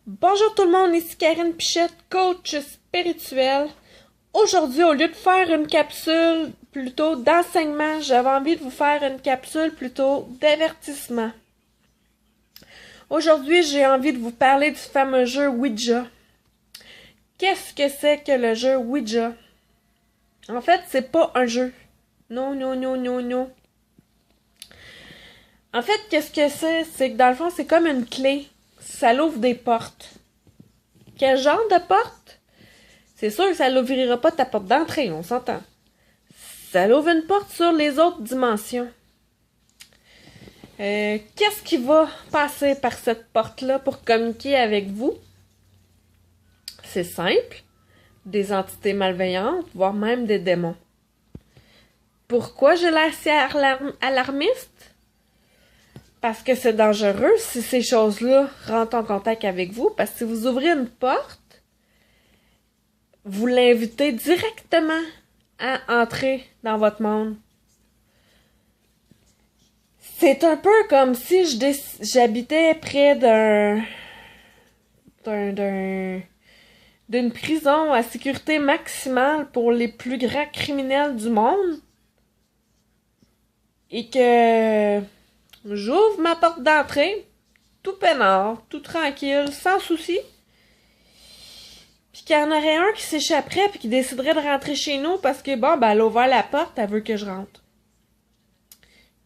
Bonjour tout le monde, ici Karine Pichette, coach spirituel. Aujourd'hui, au lieu de faire une capsule plutôt d'enseignement, j'avais envie de vous faire une capsule plutôt d'avertissement. Aujourd'hui, j'ai envie de vous parler du fameux jeu Ouija. Qu'est-ce que c'est que le jeu Ouija? En fait, c'est pas un jeu. Non. En fait, qu'est-ce que c'est? C'est que dans le fond, c'est comme une clé. Ça l'ouvre des portes. Quel genre de porte? C'est sûr que ça l'ouvrira pas ta porte d'entrée, on s'entend. Ça l'ouvre une porte sur les autres dimensions. Qu'est-ce qui va passer par cette porte-là pour communiquer avec vous? C'est simple. Des entités malveillantes, voire même des démons. Pourquoi j'ai l'air si alarmiste? Parce que c'est dangereux si ces choses-là rentrent en contact avec vous. Parce que si vous ouvrez une porte, vous l'invitez directement à entrer dans votre monde. C'est un peu comme si j'habitais près d'une prison à sécurité maximale pour les plus grands criminels du monde et que j'ouvre ma porte d'entrée, tout peinard, tout tranquille, sans souci. Puis qu'il y en aurait un qui s'échapperait puis qui déciderait de rentrer chez nous parce que, bon, ben, elle a ouvert la porte, elle veut que je rentre.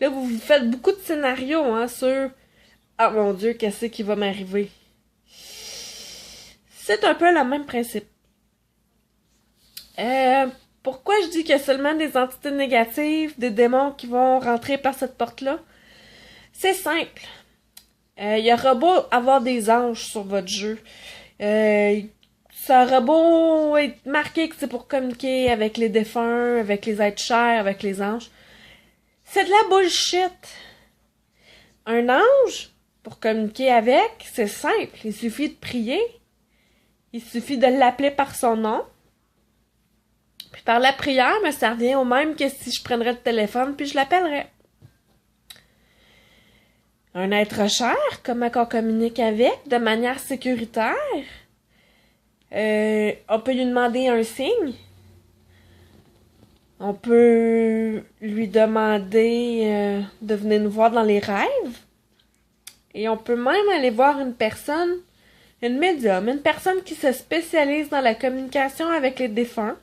Là, vous faites beaucoup de scénarios, hein, sur « Ah, mon Dieu, qu'est-ce qui va m'arriver? » C'est un peu le même principe. Pourquoi je dis qu'il y a seulement des entités négatives, des démons qui vont rentrer par cette porte-là? C'est simple. Il y aura beau avoir des anges sur votre jeu. Ça aura beau être marqué que c'est pour communiquer avec les défunts, avec les êtres chers, avec les anges. C'est de la bullshit. Un ange, pour communiquer avec, c'est simple. Il suffit de prier. Il suffit de l'appeler par son nom. Puis par la prière, mais ça revient au même que si je prendrais le téléphone puis je l'appellerais. Un être cher, comment on communique avec, de manière sécuritaire. On peut lui demander un signe. On peut lui demander de venir nous voir dans les rêves. Et on peut même aller voir une personne, une médium, une personne qui se spécialise dans la communication avec les défunts.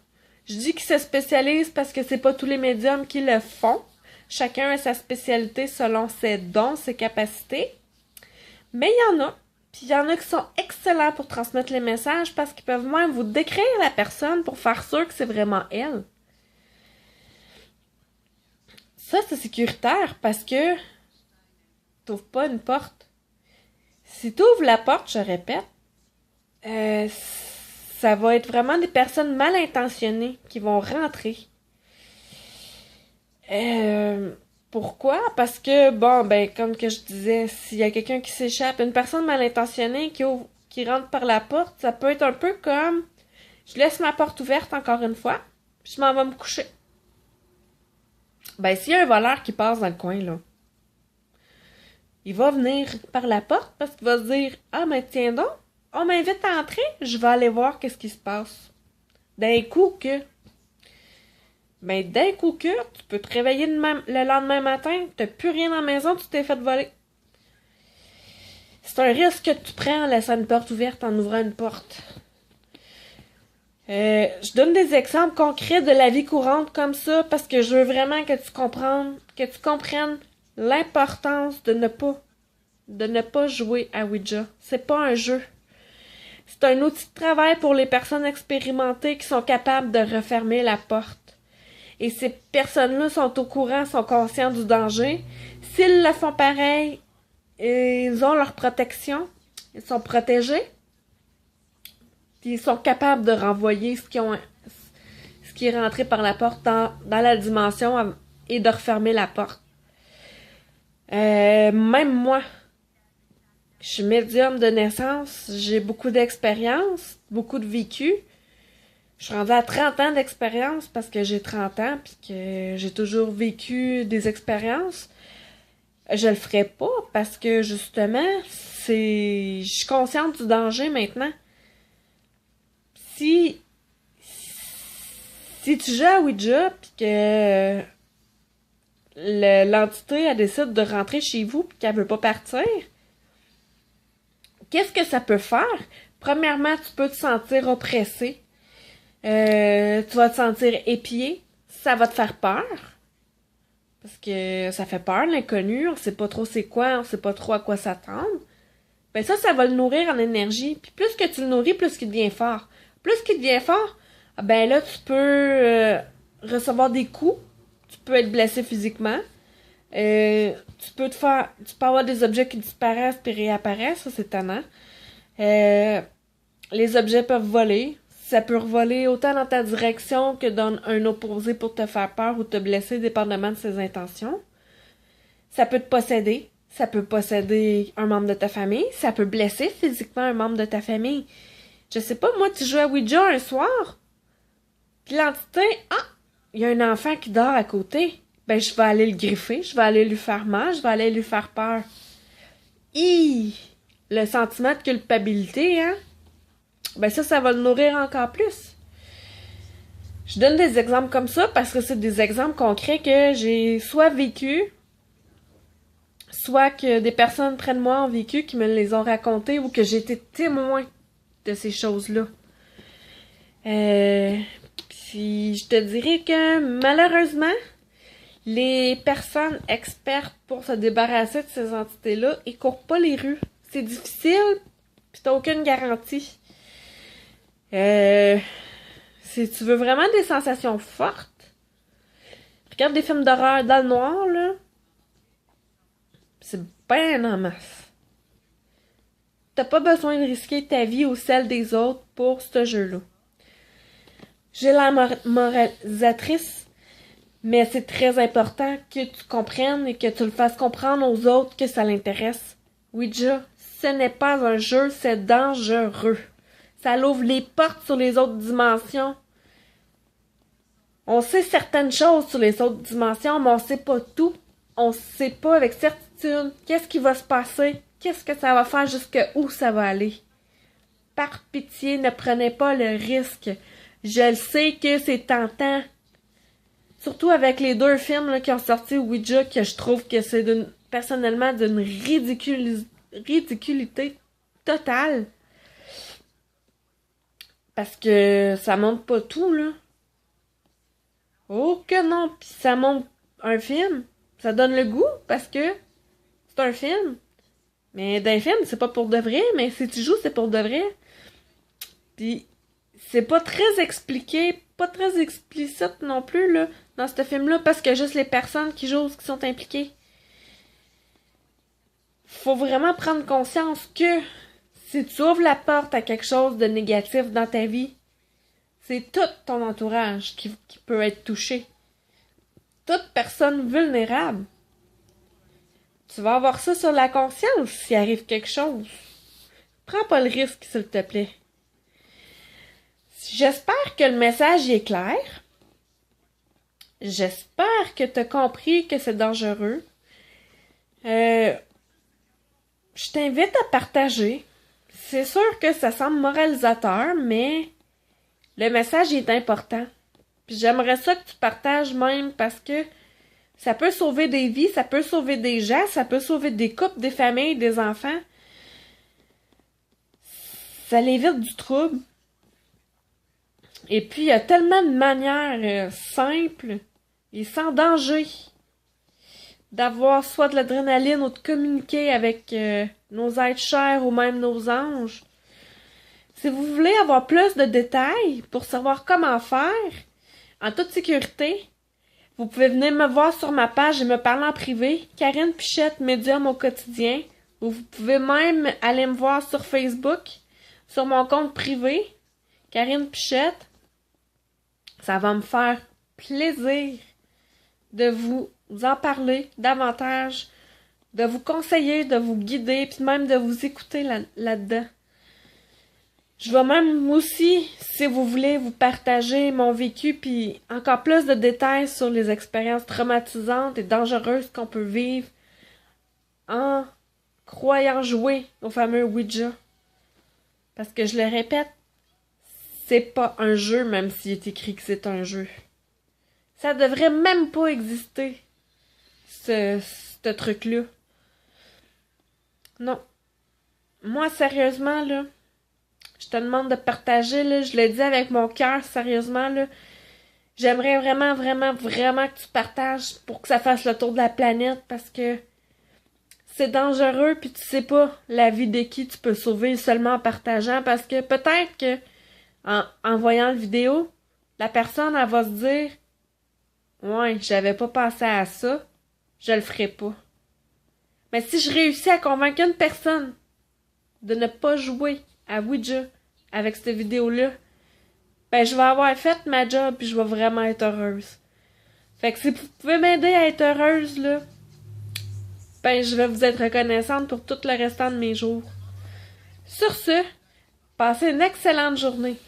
Je dis qu'il se spécialise parce que c'est pas tous les médiums qui le font. Chacun a sa spécialité selon ses dons, ses capacités. Mais il y en a. Puis il y en a qui sont excellents pour transmettre les messages parce qu'ils peuvent même vous décrire la personne pour faire sûr que c'est vraiment elle. Ça, c'est sécuritaire parce que t'ouvres pas une porte. Si t'ouvres la porte, je répète, ça va être vraiment des personnes mal intentionnées qui vont rentrer. Pourquoi? Parce que, bon, ben, comme que je disais, s'il y a quelqu'un qui s'échappe, une personne mal intentionnée qui rentre par la porte, ça peut être un peu comme, je laisse ma porte ouverte encore une fois, puis je m'en vais me coucher. Ben, s'il y a un voleur qui passe dans le coin, là, il va venir par la porte parce qu'il va se dire, ah, mais tiens donc, on m'invite à entrer, je vais aller voir qu'est-ce qui se passe. D'un coup que tu peux te réveiller le lendemain matin, t'as plus rien dans la maison, tu t'es fait voler. C'est un risque que tu prends en laissant une porte ouverte, en ouvrant une porte. Je donne des exemples concrets de la vie courante comme ça parce que je veux vraiment que tu comprennes l'importance de ne pas jouer à Ouija. C'est pas un jeu. C'est un outil de travail pour les personnes expérimentées qui sont capables de refermer la porte. Et ces personnes-là sont au courant, sont conscients du danger. S'ils le font pareil, ils ont leur protection. Ils sont protégés. Puis ils sont capables de renvoyer ce qui est rentré par la porte dans la dimension et de refermer la porte. Même moi, je suis médium de naissance, j'ai beaucoup d'expérience, beaucoup de vécu. Je suis rendue à 30 ans d'expérience parce que j'ai 30 ans puis que j'ai toujours vécu des expériences. Je le ferai pas parce que justement, Je suis consciente du danger maintenant. Si tu joues à Ouija pis que l'entité elle décide de rentrer chez vous pis qu'elle veut pas partir, qu'est-ce que ça peut faire? Premièrement, tu peux te sentir oppressé. Tu vas te sentir épié. Ça va te faire peur. Parce que ça fait peur, l'inconnu. On sait pas trop c'est quoi, on sait pas trop à quoi s'attendre. Ben ça va le nourrir en énergie. Puis plus que tu le nourris, plus qu'il devient fort. Plus qu'il devient fort, ben là, tu peux recevoir des coups. Tu peux être blessé physiquement. Tu peux avoir des objets qui disparaissent puis réapparaissent. Ça, c'est tannant. Les objets peuvent voler. Ça peut voler autant dans ta direction que dans un opposé pour te faire peur ou te blesser, dépendamment de ses intentions. Ça peut te posséder. Ça peut posséder un membre de ta famille. Ça peut blesser physiquement un membre de ta famille. Je sais pas, moi, tu joues à Ouija un soir, puis l'entité, il y a un enfant qui dort à côté. Ben, je vais aller le griffer, je vais aller lui faire mal, je vais aller lui faire peur. Le sentiment de culpabilité, hein? Ben ça va le nourrir encore plus. Je donne des exemples comme ça parce que c'est des exemples concrets que j'ai soit vécu, soit que des personnes près de moi ont vécu, qui me les ont racontés ou que j'ai été témoin de ces choses-là. Puis je te dirais que malheureusement, les personnes expertes pour se débarrasser de ces entités-là, ils courent pas les rues. C'est difficile, pis t'as aucune garantie. Si tu veux vraiment des sensations fortes, regarde des films d'horreur dans le noir, là. C'est ben en masse. T'as pas besoin de risquer ta vie ou celle des autres pour ce jeu-là. J'ai la moralisatrice, mais c'est très important que tu comprennes et que tu le fasses comprendre aux autres que ça l'intéresse. Ouija, ce n'est pas un jeu, c'est dangereux. Ça l'ouvre les portes sur les autres dimensions. On sait certaines choses sur les autres dimensions, mais on sait pas tout. On sait pas avec certitude qu'est-ce qui va se passer, qu'est-ce que ça va faire, jusqu'où ça va aller. Par pitié, ne prenez pas le risque. Je le sais que c'est tentant. Surtout avec les 2 films là, qui ont sorti Ouija, que je trouve que c'est personnellement d'une ridiculité totale. Parce que ça montre pas tout, là. Oh que non! Pis ça montre un film. Ça donne le goût, parce que c'est un film. Mais dans les films, c'est pas pour de vrai, mais si tu joues, c'est pour de vrai. Pis c'est pas très expliqué, pas très explicite non plus, là, dans ce film-là, parce que juste les personnes qui jouent qui sont impliquées. Faut vraiment prendre conscience que si tu ouvres la porte à quelque chose de négatif dans ta vie, c'est tout ton entourage qui peut être touché. Toute personne vulnérable. Tu vas avoir ça sur la conscience s'il arrive quelque chose. Prends pas le risque, s'il te plaît. J'espère que le message est clair. J'espère que tu as compris que c'est dangereux. Je t'invite à partager. C'est sûr que ça semble moralisateur, mais le message est important. Puis j'aimerais ça que tu partages même parce que ça peut sauver des vies, ça peut sauver des gens, ça peut sauver des couples, des familles, des enfants. Ça l'évite du trouble. Et puis, il y a tellement de manières simples et sans danger d'avoir soit de l'adrénaline ou de communiquer avec nos êtres chers ou même nos anges. Si vous voulez avoir plus de détails pour savoir comment faire, en toute sécurité, vous pouvez venir me voir sur ma page et me parler en privé, Karine Pichette, médium au quotidien, ou vous pouvez même aller me voir sur Facebook, sur mon compte privé, Karine Pichette. Ça va me faire plaisir de vous en parler davantage, de vous conseiller, de vous guider, puis même de vous écouter là-dedans. Je vais même aussi, si vous voulez, vous partager mon vécu, puis encore plus de détails sur les expériences traumatisantes et dangereuses qu'on peut vivre en croyant jouer au fameux Ouija. Parce que je le répète, c'est pas un jeu, même s'il est écrit que c'est un jeu. Ça devrait même pas exister, ce truc-là. Non. Moi, sérieusement, là, je te demande de partager, là, je le dis avec mon cœur, sérieusement, là, j'aimerais vraiment, vraiment, vraiment que tu partages pour que ça fasse le tour de la planète, parce que c'est dangereux, puis tu sais pas la vie de qui tu peux sauver seulement en partageant, parce que peut-être que en voyant la vidéo, la personne, elle va se dire « Ouais, j'avais pas pensé à ça, je le ferai pas. » Mais si je réussis à convaincre une personne de ne pas jouer à Ouija avec cette vidéo-là, ben je vais avoir fait ma job puis je vais vraiment être heureuse. Fait que si vous pouvez m'aider à être heureuse, là, ben je vais vous être reconnaissante pour tout le restant de mes jours. Sur ce, passez une excellente journée.